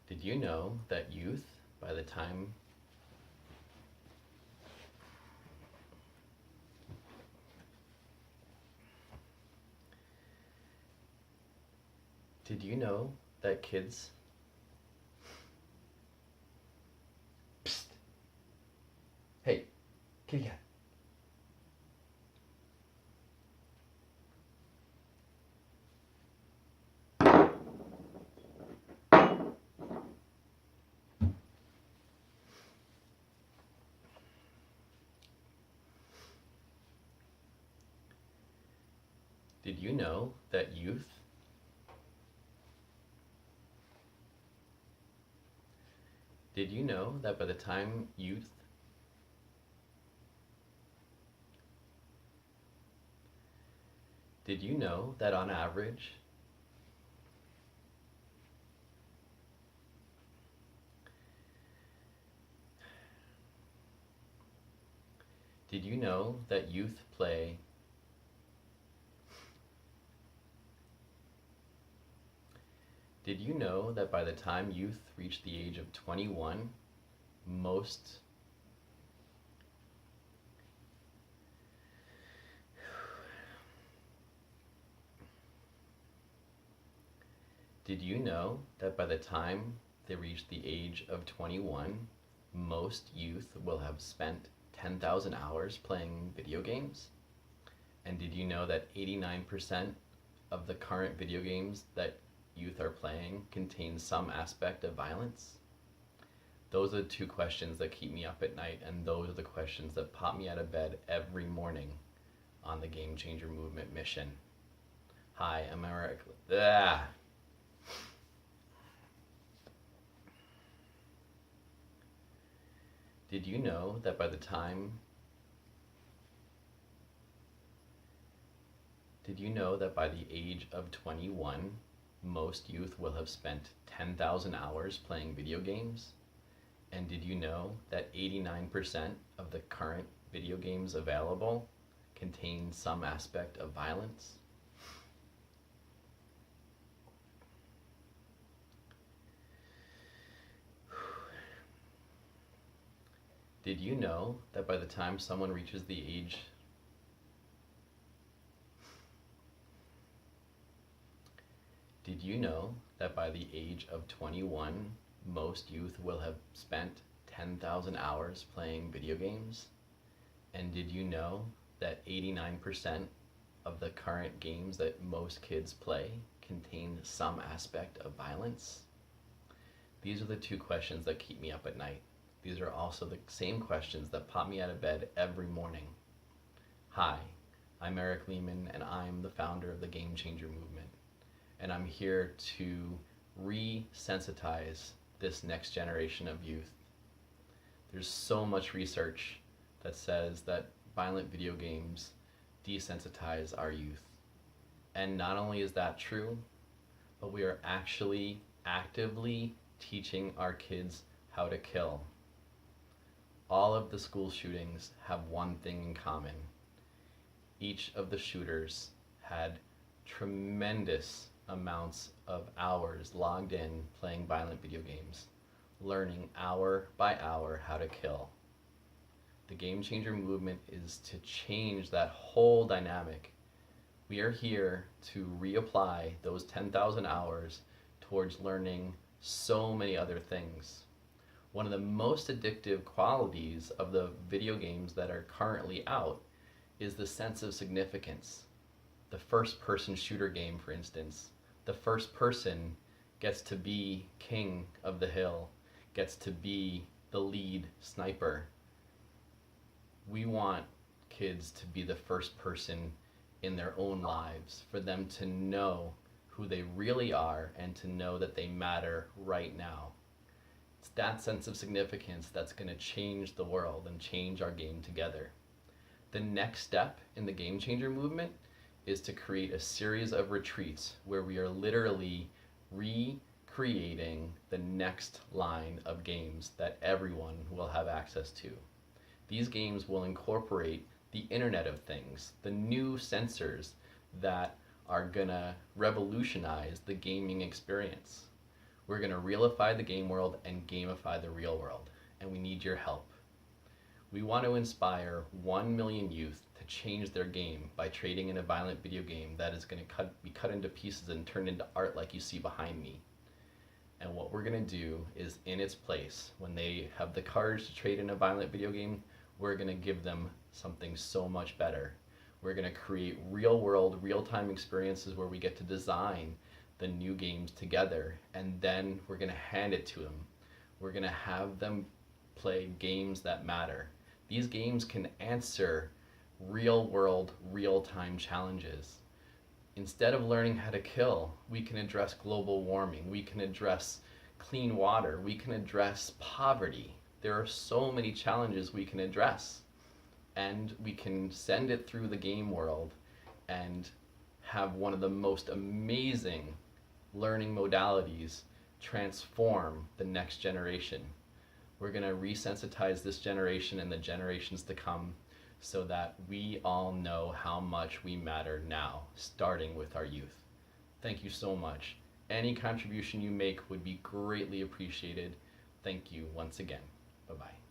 Did you know that youth, by the time Did you know that kids Psst. Hey, kitty cat. Did you know that youth Did you know that by the time youth Did you know that on average Did you know that youth play Did you know that by the time youth reach the age of 21, most Did you know that by the time they reach the age of 21, most youth will have spent 10,000 hours playing video games? And did you know that 89% of the current video games that youth are playing contain some aspect of violence? Those are the two questions that keep me up at night, and those are the questions that pop me out of bed every morning on the Game Changer Movement mission. Hi, I'm Eric. Did you know that by the time Did you know that by the age of 21, most youth will have spent 10,000 hours playing video games? And did you know that 89% of the current video games available contain some aspect of violence? Did you know that by the time someone reaches the age Did you know that by the age of 21, most youth will have spent 10,000 hours playing video games? And did you know that 89% of the current games that most kids play contain some aspect of violence? These are the two questions that keep me up at night. These are also the same questions that pop me out of bed every morning. Hi, I'm Eric Lehman, and I'm the founder of the Game Changer Movement. And I'm here to re-sensitize this next generation of youth. There's so much research that says that violent video games desensitize our youth. And not only is that true, but we are actually actively teaching our kids how to kill. All of the school shootings have one thing in common. Each of the shooters had tremendous amounts of hours logged in playing violent video games, learning hour by hour how to kill. The Game Changer Movement is to change that whole dynamic. We are here to reapply those 10,000 hours towards learning so many other things. One of the most addictive qualities of the video games that are currently out is the sense of significance. The first-person shooter game, for instance, the first person gets to be king of the hill, gets to be the lead sniper. We want kids to be the first person in their own lives, for them to know who they really are and to know that they matter right now. It's that sense of significance that's going to change the world and change our game together. The next step in the Game Changer Movement is to create a series of retreats where we are literally recreating the next line of games that everyone will have access to. These games will incorporate the Internet of Things, the new sensors that are gonna revolutionize the gaming experience. We're going to realify the game world and gamify the real world, and we need your help. We want to inspire 1 million youth to change their game by trading in a violent video game that is going to be cut into pieces and turned into art like you see behind me. And what we're going to do is, in its place, when they have the courage to trade in a violent video game, we're going to give them something so much better. We're going to create real world, real-time experiences where we get to design the new games together, and then we're going to hand it to them. We're going to have them play games that matter. These games can answer real world, real-time challenges. Instead of learning how to kill, we can address global warming, we can address clean water, we can address poverty. There are so many challenges we can address, and we can send it through the game world and have one of the most amazing learning modalities transform the next generation. We're going to resensitize this generation and the generations to come so that we all know how much we matter now, starting with our youth. Thank you so much. Any contribution you make would be greatly appreciated. Thank you once again. Bye-bye.